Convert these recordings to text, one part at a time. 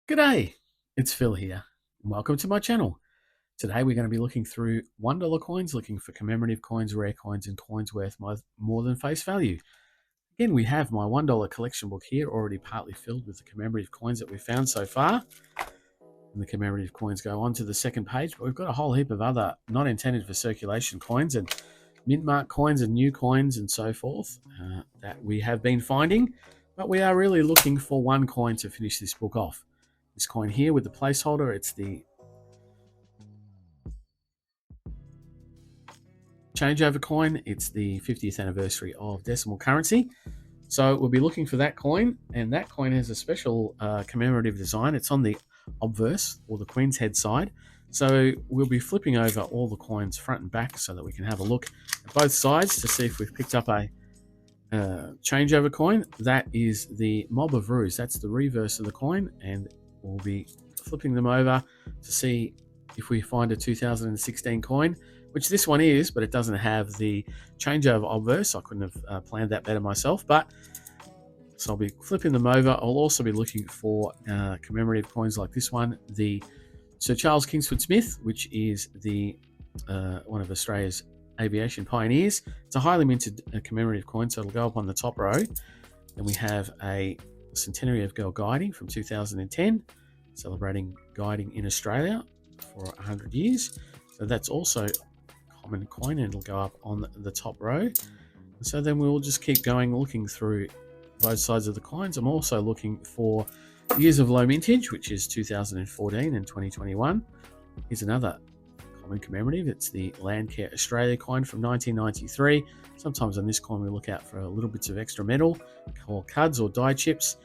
G'day, it's Phil here. Welcome to my channel. Today we're going to be looking through $1 coins, looking for commemorative coins, rare coins, and coins worth more than face value. Again, we have my $1 collection book here, already partly filled with the commemorative coins that we've found so far. And the commemorative coins go on to the second page, but we've got a whole heap of other not intended for circulation coins and mint mark coins and new coins and so forth that we have been finding, but we are really looking for one coin to finish this book off. This coin here with the placeholder, it's the changeover coin. It's the 50th anniversary of decimal currency. So we'll be looking for that coin, and that coin has a special commemorative design. It's on the obverse, or the Queen's Head side. So we'll be flipping over all the coins front and back so that we can have a look at both sides to see if we've picked up a changeover coin. That is the Mob of Ruse. That's the reverse of the coin, and we'll be flipping them over to see if we find a 2016 coin, which this one is, but it doesn't have the changeover obverse. I couldn't have planned that better myself, but so I'll be flipping them over. I'll also be looking for commemorative coins like this one, the Sir Charles Kingsford Smith, which is the one of Australia's aviation pioneers. It's a highly minted commemorative coin, so it'll go up on the top row. Then we have a centenary of girl guiding from 2010, celebrating guiding in Australia for 100 years. So that's also a common coin, and it'll go up on the top row. And so then we'll just keep going, looking through both sides of the coins. I'm also looking for years of low mintage, which is 2014 and 2021. Here's another common commemorative. It's the Landcare Australia coin from 1993. Sometimes on this coin we look out for little bits of extra metal called cuds or die chips,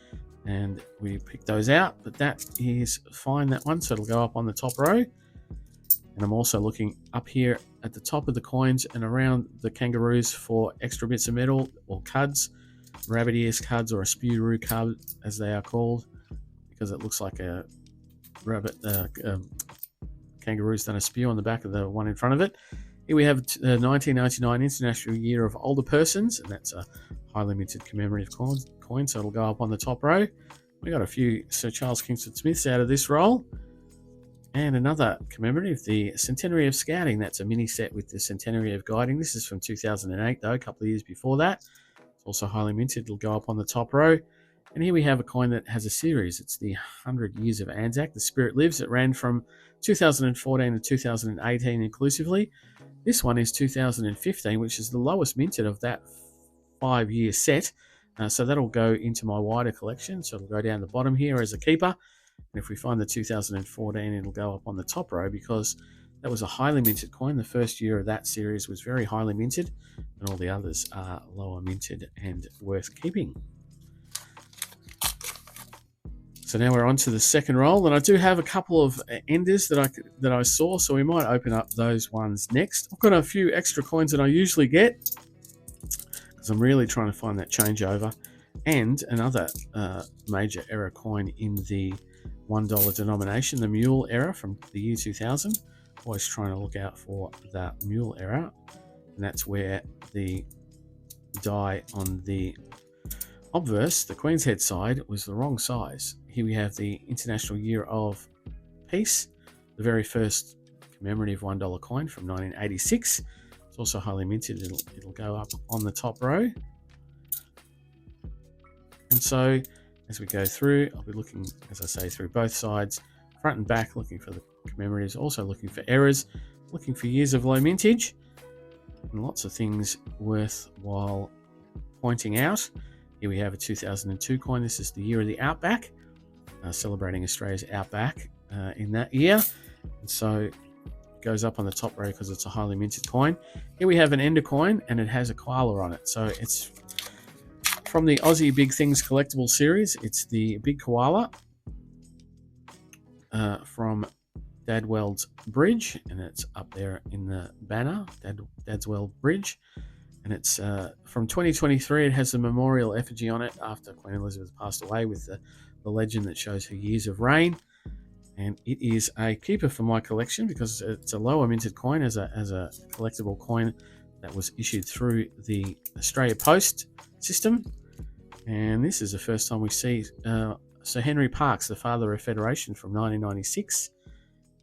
and we pick those out, but that is fine, that one, so it'll go up on the top row. And I'm also looking up here at the top of the coins and around the kangaroos for extra bits of metal or cuds, rabbit ears cuds, or a spewroo cud as they are called, because it looks like a rabbit kangaroo's done a spew on the back of the one in front of it. Here we have the 1999 International Year of Older Persons, and that's a highly minted commemorative coin, so it'll go up on the top row. We got a few Sir Charles Kingsford Smiths out of this roll. And another commemorative, the Centenary of Scouting. That's a mini set with the Centenary of Guiding. This is from 2008, though, a couple of years before that. It's also highly minted. It'll go up on the top row. And here we have a coin that has a series. It's the 100 Years of Anzac. The Spirit Lives. It ran from 2014 to 2018 inclusively. This one is 2015, which is the lowest minted of that 5-year set. So that'll go into my wider collection. So it'll go down the bottom here as a keeper. And if we find the 2014, it'll go up on the top row because that was a highly minted coin. The first year of that series was very highly minted, and all the others are lower minted and worth keeping. So now we're on to the second roll, and I do have a couple of enders that I saw, so we might open up those ones next. I've got a few extra coins than I usually get because I'm really trying to find that changeover, and another major error coin in the $1 denomination, the mule error from the year 2000. Always trying to look out for that mule error, and that's where the die on the obverse, the Queen's Head side, was the wrong size. Here we have the International Year of Peace, the very first commemorative $1 coin from 1986. It's also highly minted. It'll go up on the top row. And so as we go through, I'll be looking, as I say, through both sides, front and back, looking for the commemoratives, also looking for errors, looking for years of low mintage, and lots of things worthwhile pointing out. Here we have a 2002 coin. This is the year of the Outback, celebrating Australia's Outback in that year. And so it goes up on the top row because it's a highly minted coin. Here we have an ender coin, and it has a koala on it. So it's from the Aussie Big Things collectible series. It's the big koala from Dadweld's Bridge, and it's up there in the banner, Dadswell Bridge. And it's from 2023. It has a memorial effigy on it after Queen Elizabeth passed away, with the legend that shows her years of reign. And it is a keeper for my collection because it's a lower minted coin as a collectible coin that was issued through the Australia Post system. And this is the first time we see Sir Henry Parkes, the father of Federation from 1996.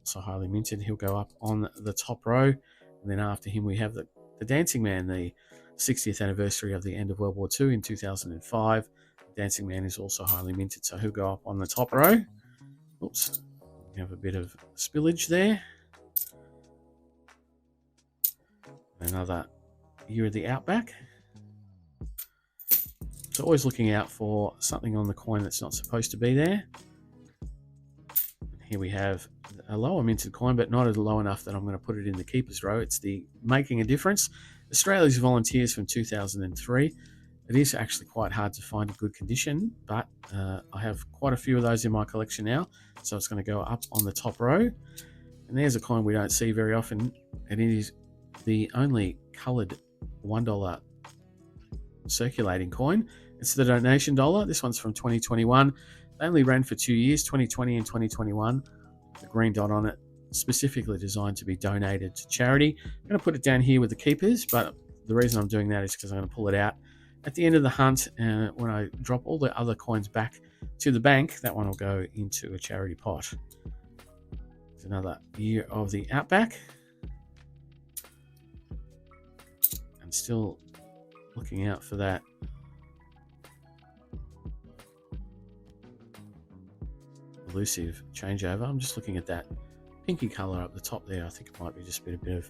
So highly minted. He'll go up on the top row. And then after him, we have the Dancing Man, the 60th anniversary of the end of World War II in 2005. The Dancing Man is also highly minted, so he'll go up on the top row. Oops, we have a bit of spillage there. Another year of the Outback. So always looking out for something on the coin that's not supposed to be there. Here we have a lower minted coin, but not as low enough that I'm going to put it in the keepers row. It's the Making a Difference. Australia's Volunteers from 2003. It is actually quite hard to find a good condition, but I have quite a few of those in my collection now, so it's going to go up on the top row. And there's a coin we don't see very often, and it is the only coloured $1 circulating coin. It's the donation dollar. This one's from 2021. They only ran for 2 years, 2020 and 2021. The green dot on it, specifically designed to be donated to charity. I'm going to put it down here with the keepers, but the reason I'm doing that is because I'm going to pull it out at the end of the hunt. When I drop all the other coins back to the bank, that one will go into a charity pot. There's another year of the Outback. And still looking out for that elusive changeover. I'm just looking at that pinky color up the top there. I think it might be just a bit of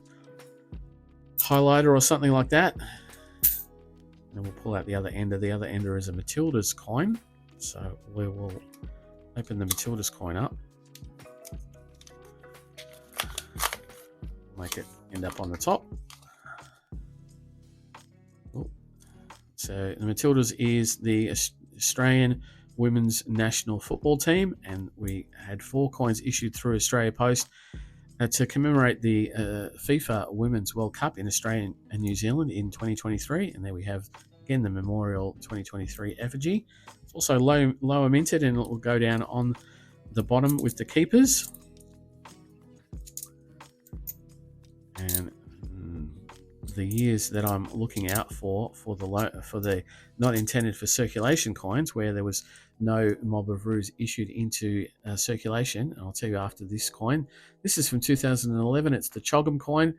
highlighter or something like that. And we'll pull out the other ender. The other ender is a Matilda's coin. So we will open the Matilda's coin up. Make it end up on the top. So the Matildas is the Australian women's national football team, and we had 4 coins issued through Australia Post to commemorate the FIFA Women's World Cup in Australia and New Zealand in 2023. And there we have, again, the Memorial 2023 effigy. It's also lower minted, and it will go down on the bottom with the keepers. And the years that I'm looking out for the not intended for circulation coins, where there was no mob of roos issued into circulation. And I'll tell you after this coin. This is from 2011. It's the Chogham coin,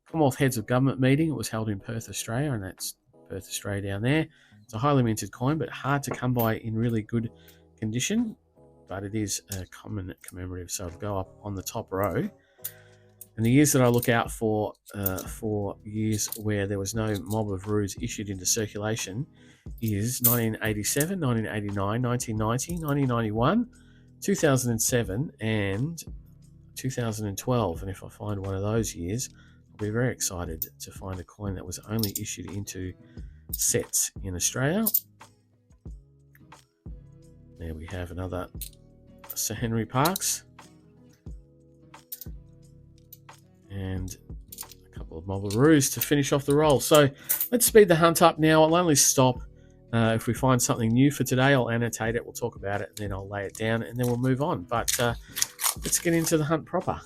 Commonwealth Heads of Government meeting. It was held in Perth, Australia, and that's Perth, Australia down there. It's a highly minted coin, but hard to come by in really good condition. But it is a common commemorative, so it'll go up on the top row. And the years that I look out for years where there was no mob of roos issued into circulation is 1987, 1989, 1990, 1991, 2007, and 2012. And if I find one of those years, I'll be very excited to find a coin that was only issued into sets in Australia. There we have another Sir Henry Parkes. And a couple of mob of roos to finish off the roll. So let's speed the hunt up now. I'll only stop if we find something new for today. I'll annotate it, we'll talk about it, and then I'll lay it down, and then we'll move on. But let's get into the hunt proper.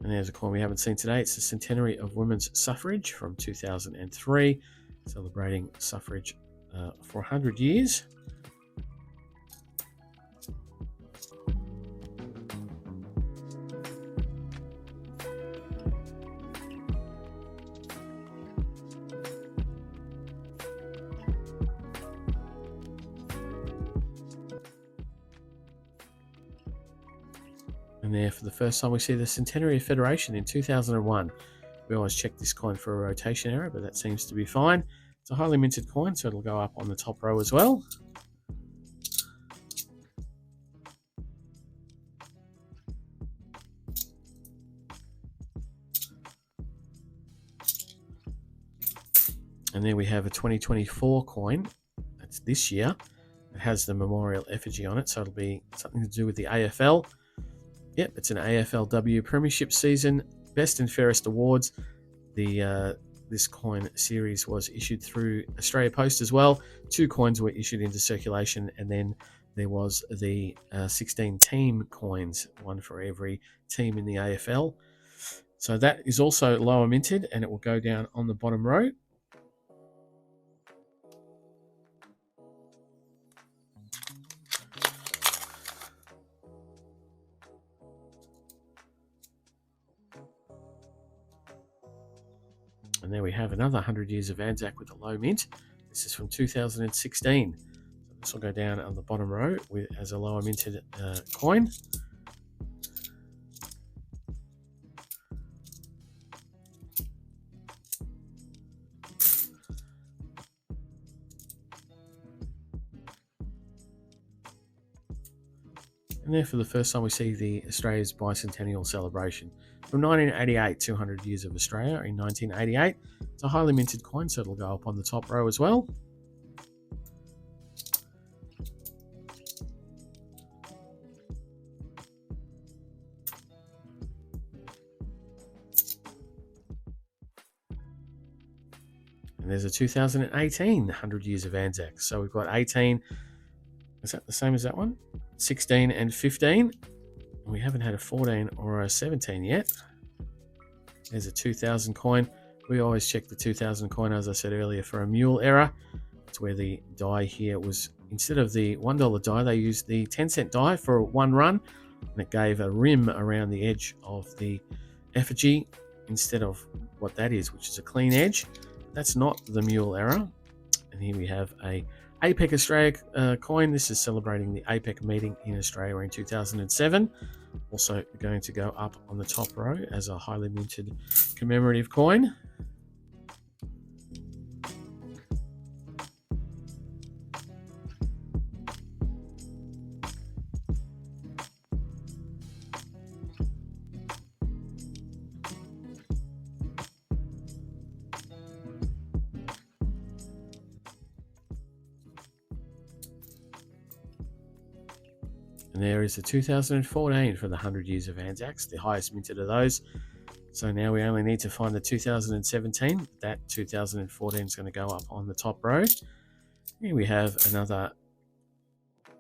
And there's a coin we haven't seen today. It's the Centenary of Women's Suffrage from 2003, celebrating suffrage for 100 years. And there, for the first time, we see the Centenary of Federation in 2001. We always check this coin for a rotation error, but that seems to be fine. It's a highly minted coin, so it'll go up on the top row as well. And there we have a 2024 coin. That's this year. It has the memorial effigy on it, so it'll be something to do with the AFL. Yep, it's an AFLW Premiership season, Best and Fairest Awards. This coin series was issued through Australia Post as well. 2 coins were issued into circulation, and then there was the 16 team coins, one for every team in the AFL. So that is also lower minted, and it will go down on the bottom row. And there we have another 100 years of Anzac with a low mint. This is from 2016. So this will go down on the bottom row as a lower minted coin. And there for the first time we see the Australia's bicentennial celebration. From 1988, 200 years of Australia in 1988. It's a highly minted coin, so it'll go up on the top row as well. And there's a 2018, 100 years of Anzac. So we've got 18, is that the same as that one? 16 and 15. And we haven't had a 14 or a 17 yet. There's a 2000 coin. We always check the 2000 coin, as I said earlier, for a mule error. It's where the die here was, instead of the $1 die, they used the 10-cent die for one run, and it gave a rim around the edge of the effigy instead of what that is, which is a clean edge. That's not the mule error. And here we have a APEC Australia coin. This is celebrating the APEC meeting in Australia in 2007. Also going to go up on the top row as a highly minted commemorative coin. And there is the 2014 for the 100 years of Anzacs, the highest minted of those. So now we only need to find the 2017. That 2014 is going to go up on the top row. Here we have another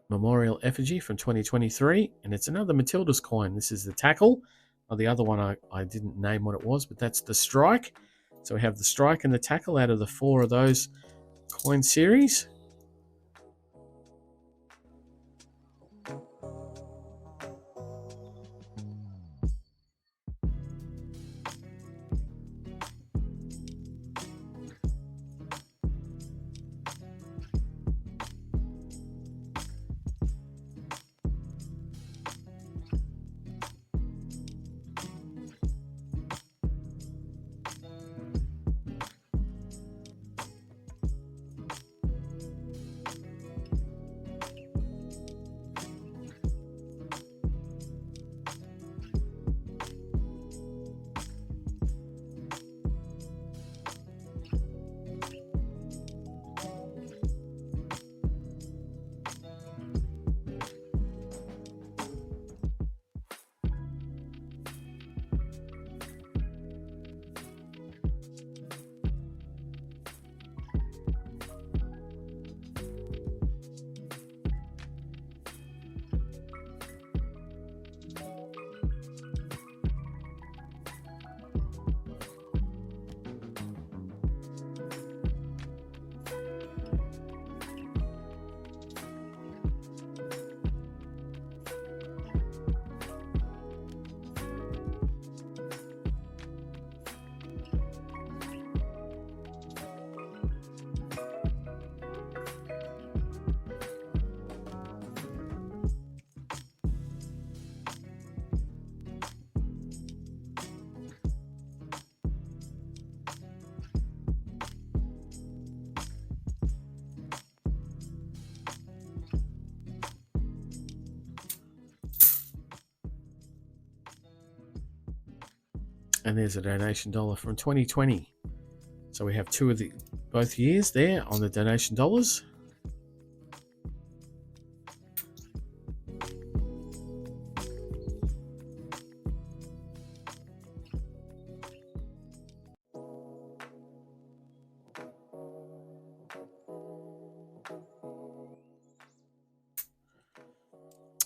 memorial effigy from 2023, and it's another Matilda's coin. This is the tackle. Well, the other one I didn't name what it was, but that's the strike. So we have the strike and the tackle out of the 4 of those coin series. And there's a donation dollar from 2020. So we have two of both years there on the donation dollars.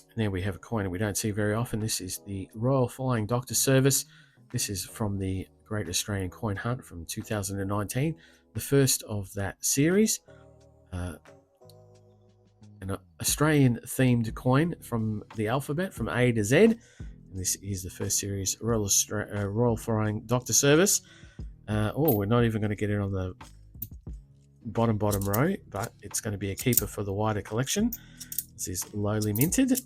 And there we have a coin that we don't see very often. This is the Royal Flying Doctor Service. This is from the Great Australian Coin Hunt from 2019, the first of that series. An Australian themed coin from the alphabet from A to Z. And this is the first series, Royal Flying Doctor Service. We're not even going to get it on the bottom row, but it's going to be a keeper for the wider collection. This is lowly minted.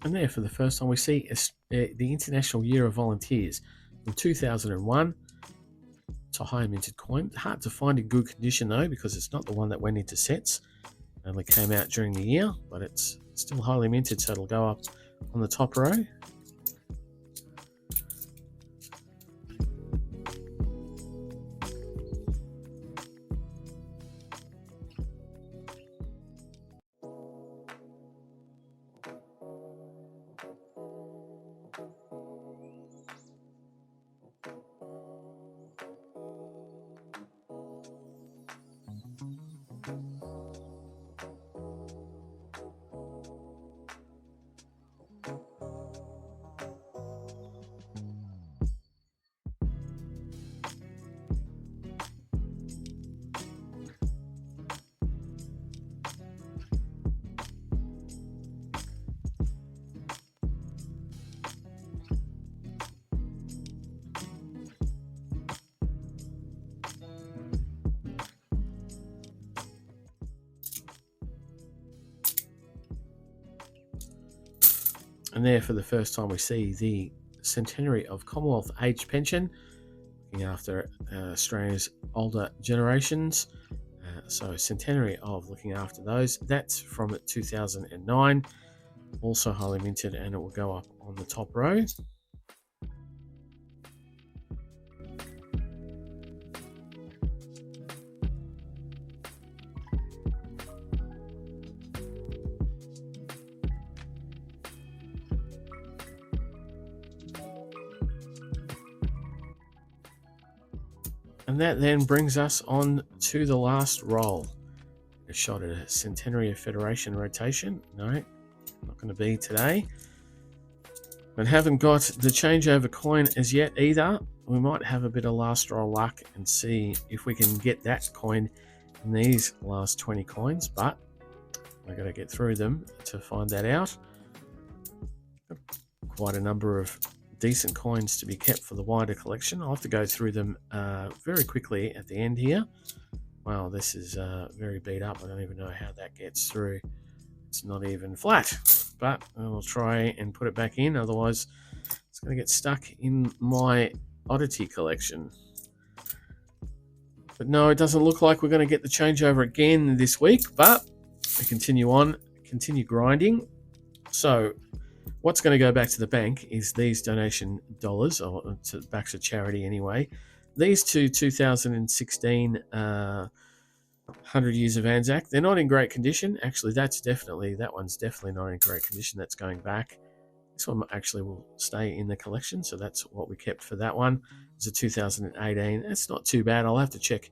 And there, for the first time, we see the International Year of Volunteers from 2001. It's a high minted coin. Hard to find in good condition though, because it's not the one that went into sets. It only came out during the year, but it's still highly minted, so it'll go up on the top row. And there, for the first time, we see the centenary of Commonwealth Age Pension, looking after Australia's older generations. So centenary of looking after those. That's from 2009, also highly minted, and it will go up on the top row. And that then brings us on to the last roll. A shot at a Centenary of Federation rotation. No, not going to be today. But haven't got the changeover coin as yet either. We might have a bit of last roll luck and see if we can get that coin in these last 20 coins. But we're going to get through them to find that out. Quite a number of decent coins to be kept for the wider collection. I'll have to go through them very quickly at the end here. Wow, this is very beat up. I don't even know how that gets through. It's not even flat, but I'll try and put it back in. Otherwise, it's going to get stuck in my oddity collection. But no, it doesn't look like we're going to get the changeover again this week, but we continue on, continue grinding. So what's going to go back to the bank is these donation dollars, or back to charity anyway. These two 2016 100 Years of Anzac, they're not in great condition. Actually, that one's definitely not in great condition. That's going back. This one actually will stay in the collection, so that's what we kept for that one. It's a 2018. That's not too bad. I'll have to check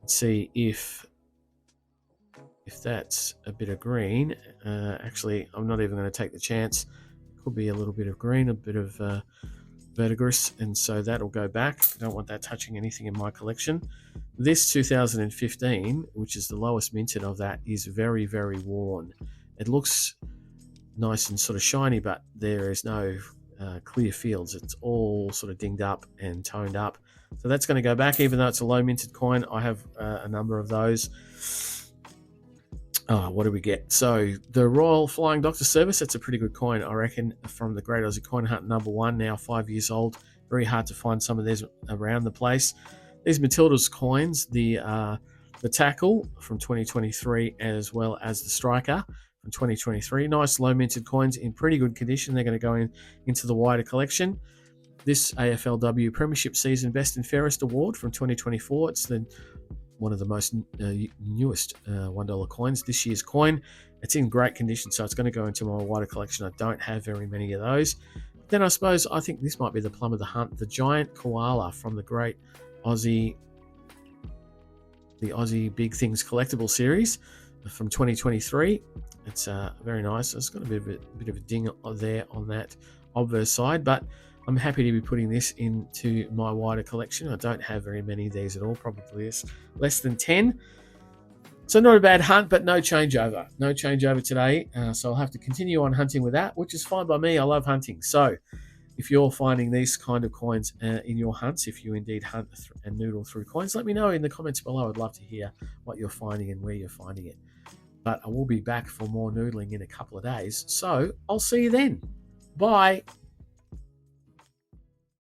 and see if if that's a bit of green. Actually, I'm not even going to take the chance. It could be a little bit of green, a bit of verdigris, and so that'll go back. I don't want that touching anything in my collection. This 2015, which is the lowest minted of that, is very, very worn. It looks nice and sort of shiny, but there is no clear fields. It's all sort of dinged up and toned up. So that's going to go back, even though it's a low minted coin. I have a number of those. What do we get? So the Royal Flying Doctor Service, that's a pretty good coin, I reckon, from the Great Aussie Coin Hunt #1, now 5 years old. Very hard to find some of these around the place. These Matilda's coins, the Tackle from 2023, as well as the Striker from 2023. Nice low minted coins in pretty good condition. They're going to go into the wider collection. This AFLW Premiership Season Best and Fairest Award from 2024. It's one of the most newest $1 coins, this year's coin. It's in great condition, so it's going to go into my wider collection. I don't have very many of those. Then I suppose I think this might be the plum of the hunt, the giant koala from the Great Aussie, the Aussie Big Things Collectible Series from 2023. It's very nice. It's got a bit of a ding there on that obverse side, but I'm happy to be putting this into my wider collection. I don't have very many of these at all, probably less than 10. So not a bad hunt, but no changeover. No changeover today. So I'll have to continue on hunting with that, which is fine by me. I love hunting. So if you're finding these kind of coins in your hunts, if you indeed hunt and noodle through coins, let me know in the comments below. I'd love to hear what you're finding and where you're finding it. But I will be back for more noodling in a couple of days. So I'll see you then. Bye.